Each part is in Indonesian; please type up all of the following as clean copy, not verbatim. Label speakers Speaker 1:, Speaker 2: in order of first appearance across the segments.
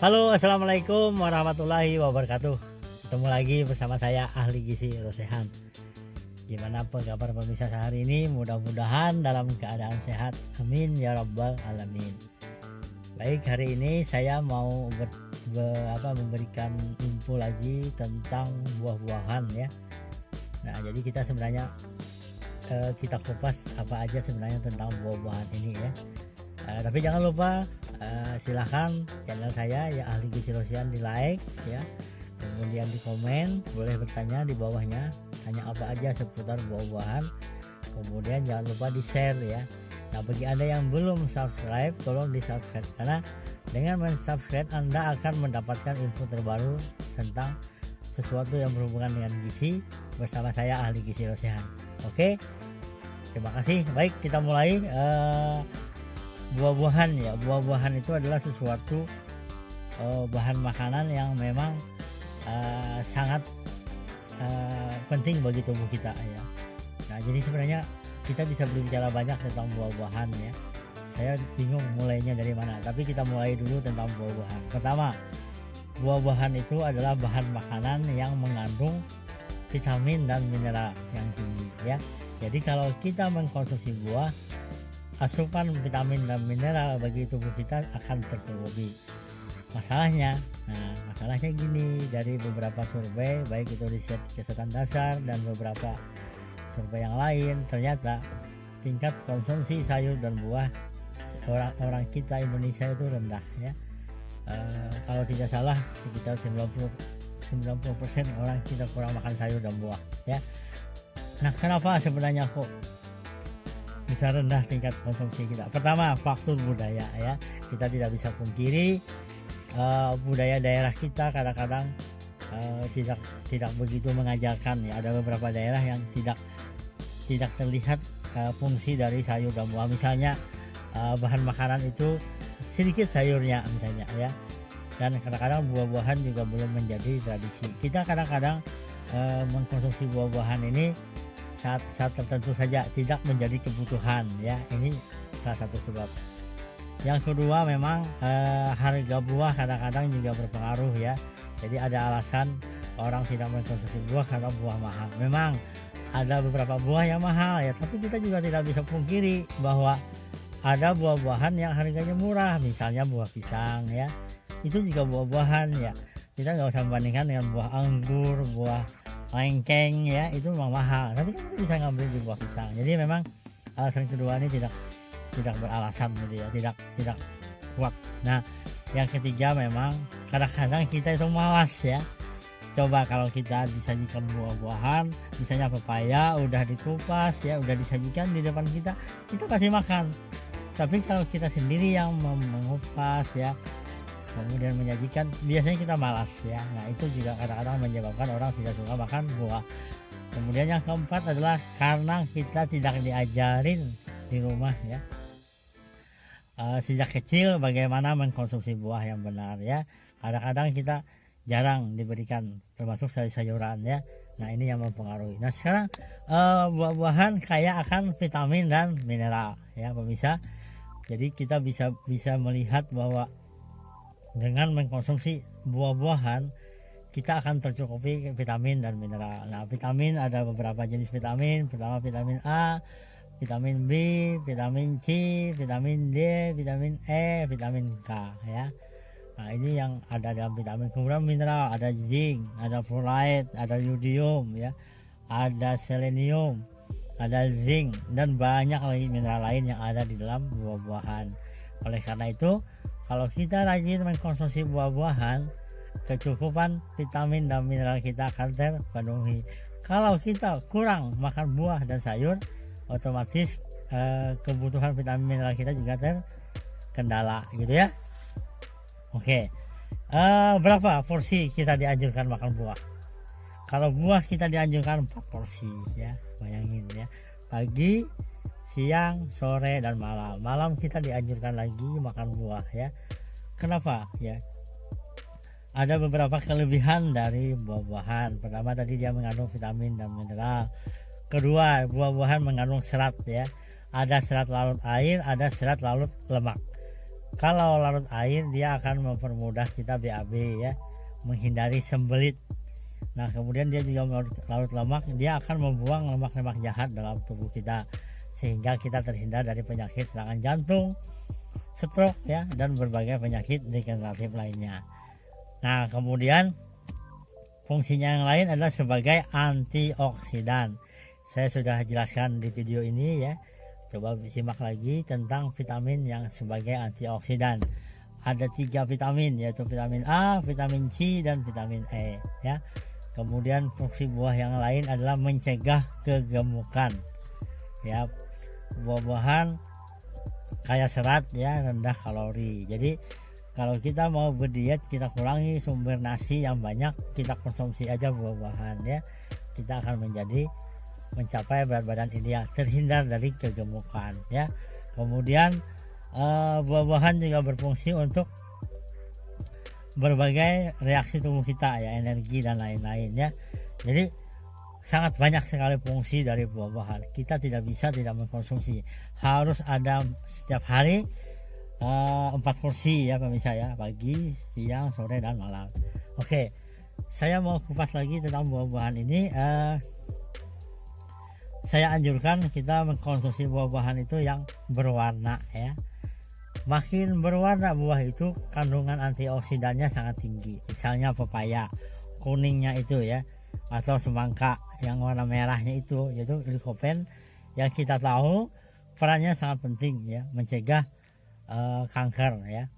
Speaker 1: Halo, assalamualaikum warahmatullahi wabarakatuh. Ketemu lagi bersama saya ahli gizi Rosehan. Gimana kabar pemirsa hari ini? Mudah-mudahan dalam keadaan sehat. Amin ya rabbal alamin. Baik, hari ini saya mau memberikan info lagi tentang buah-buahan ya. Nah, jadi kita sebenarnya kita kupas apa aja sebenarnya tentang buah-buahan ini ya. Tapi jangan lupa silahkan channel saya ya ahli gizi Rosehan di like ya, kemudian di komen, boleh bertanya di bawahnya, tanya apa aja seputar buah-buahan, kemudian jangan lupa di share ya. Nah, bagi anda yang belum subscribe, tolong di subscribe, karena dengan mensubscribe anda akan mendapatkan info terbaru tentang sesuatu yang berhubungan dengan gizi bersama saya ahli gizi Rosehan. Oke, terima kasih. Baik, kita mulai. Buah-buahan ya, buah-buahan itu adalah sesuatu bahan makanan yang memang sangat penting bagi tubuh kita ya. Nah, jadi sebenarnya kita bisa berbicara banyak tentang buah-buahan ya. Saya bingung mulainya dari mana, tapi kita mulai dulu tentang buah-buahan. Pertama, buah-buahan itu adalah bahan makanan yang mengandung vitamin dan mineral yang tinggi ya. Jadi kalau kita mengkonsumsi buah, asupan vitamin dan mineral bagi tubuh kita akan tercukupi. Masalahnya gini, dari beberapa survei baik itu riset kesehatan dasar dan beberapa survei yang lain, ternyata tingkat konsumsi sayur dan buah orang kita Indonesia itu rendah ya. Kalau tidak salah sekitar 90% orang kita kurang makan sayur dan buah ya. Nah, kenapa sebenarnya kok bisa rendah tingkat konsumsi kita? Pertama, faktor budaya ya. Kita tidak bisa pungkiri budaya daerah kita kadang-kadang tidak begitu mengajarkan ya. Ada beberapa daerah yang tidak terlihat fungsi dari sayur dan buah. Misalnya bahan makanan itu sedikit sayurnya misalnya ya. Dan kadang-kadang buah-buahan juga belum menjadi tradisi. Kita kadang-kadang mengkonsumsi buah-buahan ini saat tertentu saja, tidak menjadi kebutuhan ya. Ini salah satu sebab. Yang kedua, memang harga buah kadang-kadang juga berpengaruh ya. Jadi ada alasan orang tidak mengkonsumsi buah karena buah mahal. Memang ada beberapa buah yang mahal ya, tapi kita juga tidak bisa pungkiri bahwa ada buah-buahan yang harganya murah. Misalnya buah pisang ya, itu juga buah-buahan ya. Kita nggak usah membandingkan dengan buah anggur, buah lengkeng ya, itu memang mahal, tapi kan kita bisa ngambil di buah pisang. Jadi memang alasan kedua ini tidak beralasan gitu ya, tidak kuat. Nah, yang ketiga, memang kadang-kadang kita itu malas ya. Coba kalau kita disajikan buah-buahan, misalnya pepaya udah dikupas ya, udah disajikan di depan kita pasti makan. Tapi kalau kita sendiri yang mengupas ya, kemudian menyajikan, biasanya kita malas ya. Nah, itu juga kadang-kadang menyebabkan orang tidak suka makan buah. Kemudian yang keempat adalah karena kita tidak diajarin di rumah ya, sejak kecil bagaimana mengkonsumsi buah yang benar ya. Kadang-kadang kita jarang diberikan, termasuk sayur-sayuran ya. Nah, ini yang mempengaruhi. Nah, sekarang buah-buahan kaya akan vitamin dan mineral ya pemirsa. Jadi kita bisa melihat bahwa dengan mengkonsumsi buah-buahan kita akan tercukupi vitamin dan mineral. Nah, vitamin ada beberapa jenis vitamin. Pertama, vitamin A, vitamin B, vitamin C, vitamin D, vitamin E, vitamin K ya. Nah, ini yang ada dalam vitamin. Kemudian mineral, ada zinc, ada fluoride, ada yodium ya, ada selenium, ada zinc, dan banyak lagi mineral lain yang ada di dalam buah-buahan. Oleh karena itu, kalau kita rajin mengkonsumsi buah-buahan, kecukupan vitamin dan mineral kita akan terpenuhi. Kalau kita kurang makan buah dan sayur, otomatis kebutuhan vitamin mineral kita juga terkendala gitu ya. Oke, berapa porsi kita dianjurkan makan buah? Kalau buah kita dianjurkan 4 porsi ya, bayangin ya. Pagi, siang, sore, dan malam. Malam kita dianjurkan lagi makan buah ya. Kenapa ya? Ada beberapa kelebihan dari buah-buahan. Pertama, tadi dia mengandung vitamin dan mineral. Kedua, buah-buahan mengandung serat ya. Ada serat larut air, ada serat larut lemak. Kalau larut air dia akan mempermudah kita BAB ya, menghindari sembelit. Nah kemudian dia juga larut lemak, dia akan membuang lemak-lemak jahat dalam tubuh kita sehingga kita terhindar dari penyakit serangan jantung, stroke ya, dan berbagai penyakit degeneratif lainnya. Nah kemudian fungsinya yang lain adalah sebagai antioksidan. Saya sudah jelaskan di video ini ya. Coba simak lagi tentang vitamin yang sebagai antioksidan. Ada 3 vitamin, yaitu vitamin A, vitamin C, dan vitamin E ya. Kemudian fungsi buah yang lain adalah mencegah kegemukan ya. Buah-buahan kaya serat ya, rendah kalori. Jadi kalau kita mau berdiet, kita kurangi sumber nasi yang banyak, kita konsumsi aja buah-buahan ya. Kita akan mencapai berat badan ideal, terhindar dari kegemukan ya. Kemudian buah-buahan juga berfungsi untuk berbagai reaksi tubuh kita ya, energi dan lain-lain ya. Jadi sangat banyak sekali fungsi dari buah-buahan. Kita tidak bisa tidak mengkonsumsi, harus ada setiap hari 4 porsi ya pemirsa ya, pagi, siang, sore, dan malam. Oke, saya mau kupas lagi tentang buah-buahan ini. Saya anjurkan kita mengkonsumsi buah-buahan itu yang berwarna ya. Makin berwarna buah itu kandungan antioksidannya sangat tinggi. Misalnya pepaya, kuningnya itu ya, atau semangka yang warna merahnya itu, yaitu lycopene, yang kita tahu perannya sangat penting ya, mencegah kanker ya.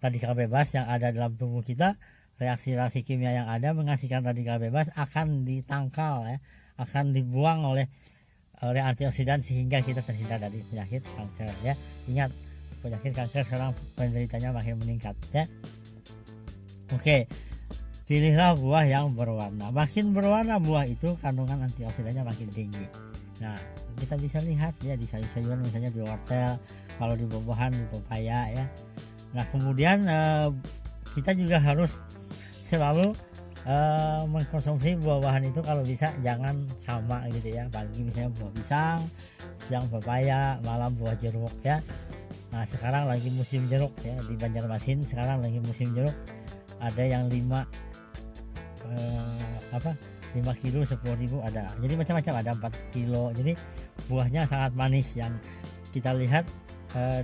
Speaker 1: Radikal bebas yang ada dalam tubuh kita, reaksi-reaksi kimia yang ada menghasilkan radikal bebas akan ditangkal ya, akan dibuang oleh antioksidan sehingga kita terhindar dari penyakit kanker ya. Ingat, penyakit kanker sekarang penderitanya makin meningkat ya. Oke, pilihlah buah yang berwarna. Makin berwarna buah itu kandungan antioksidannya makin tinggi. Nah kita bisa lihat ya di sayur-sayuran, misalnya di wortel, kalau di buah-buahan di pepaya ya. Nah kemudian kita juga harus selalu mengkonsumsi buah-buahan itu kalau bisa jangan sama gitu ya. Pagi misalnya buah pisang, siang pepaya, malam buah jeruk ya. Nah sekarang lagi musim jeruk ya, di Banjarmasin sekarang lagi musim jeruk. Ada yang 5 kilo 10.000 ada, jadi macam-macam, ada 4 kilo. Jadi buahnya sangat manis. Yang kita lihat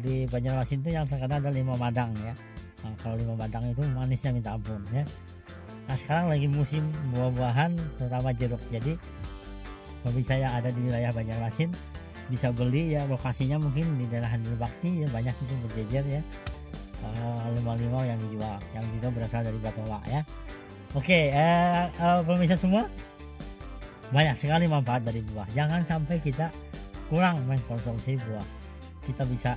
Speaker 1: di Banjarmasin itu yang terkadang ada 5 madang ya. Nah, kalau 5 madang itu manisnya minta ampun ya. Nah sekarang lagi musim buah-buahan terutama jeruk. Jadi pemirsa yang ada di wilayah Banjarmasin bisa beli ya, lokasinya mungkin di daerah Handil Bakti ya, banyak itu berjejer ya, limau-limau yang dijual yang juga berasal dari Batola ya. Oke, pemirsa semua, banyak sekali manfaat dari buah. Jangan sampai kita kurang mengkonsumsi buah. Kita bisa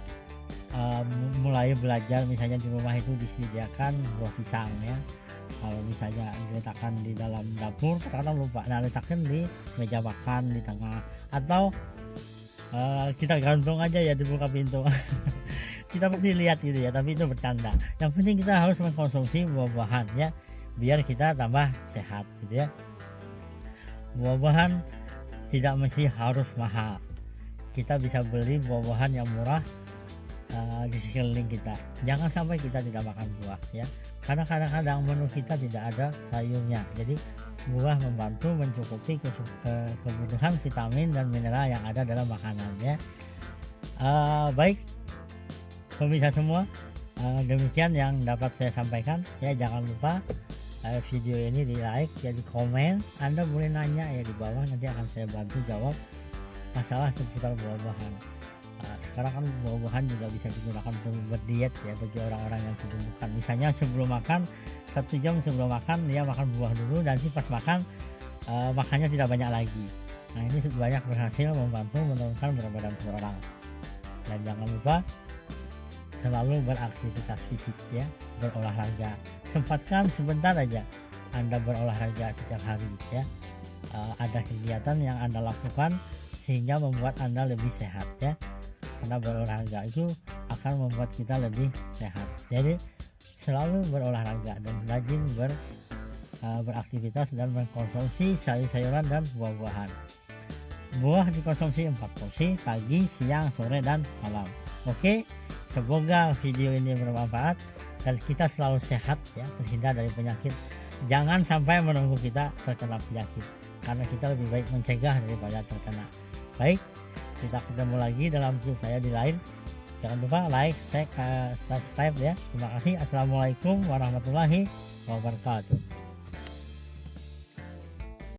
Speaker 1: mulai belajar, misalnya di rumah itu disediakan buah pisang ya. Kalau misalnya diletakkan di dalam dapur, kadang lupa, nah letakkan di meja makan di tengah, atau kita gantung aja ya di buka pintu. Kita pasti lihat gitu ya, tapi itu bercanda. Yang penting kita harus mengkonsumsi buah-buahan ya, biar kita tambah sehat gitu ya. Buah-buahan tidak mesti harus mahal. Kita bisa beli buah-buahan yang murah di sekeliling kita. Jangan sampai kita tidak makan buah ya, karena kadang-kadang menu kita tidak ada sayurnya. Jadi buah membantu mencukupi kebutuhan vitamin dan mineral yang ada dalam makanan ya. Baik pemirsa semua, demikian yang dapat saya sampaikan ya. Jangan lupa video ini di like ya, di komen. Anda boleh nanya ya di bawah, nanti akan saya bantu jawab masalah seputar buah-buahan. Sekarang kan buah-buahan juga bisa digunakan untuk berdiet ya, bagi orang-orang yang kegemukan. Misalnya sebelum makan, 1 jam sebelum makan dia makan buah dulu, nanti pas makan makannya tidak banyak lagi. Nah ini banyak berhasil membantu menurunkan berat badan seseorang. Dan jangan lupa selalu beraktivitas fisik ya, berolahraga. Sempatkan sebentar aja Anda berolahraga setiap hari ya. Ada kegiatan yang Anda lakukan sehingga membuat Anda lebih sehat ya. Karena berolahraga itu akan membuat kita lebih sehat. Jadi selalu berolahraga dan rajin beraktivitas dan mengkonsumsi sayur-sayuran dan buah-buahan. Buah dikonsumsi 4 porsi, pagi, siang, sore, dan malam. Oke, Semoga video ini bermanfaat dan kita selalu sehat ya, terhindar dari penyakit. Jangan sampai menunggu kita terkena penyakit, karena kita lebih baik mencegah daripada terkena. Baik, kita ketemu lagi dalam video saya di lain. Jangan lupa like, share, subscribe ya. Terima kasih. Assalamualaikum warahmatullahi wabarakatuh.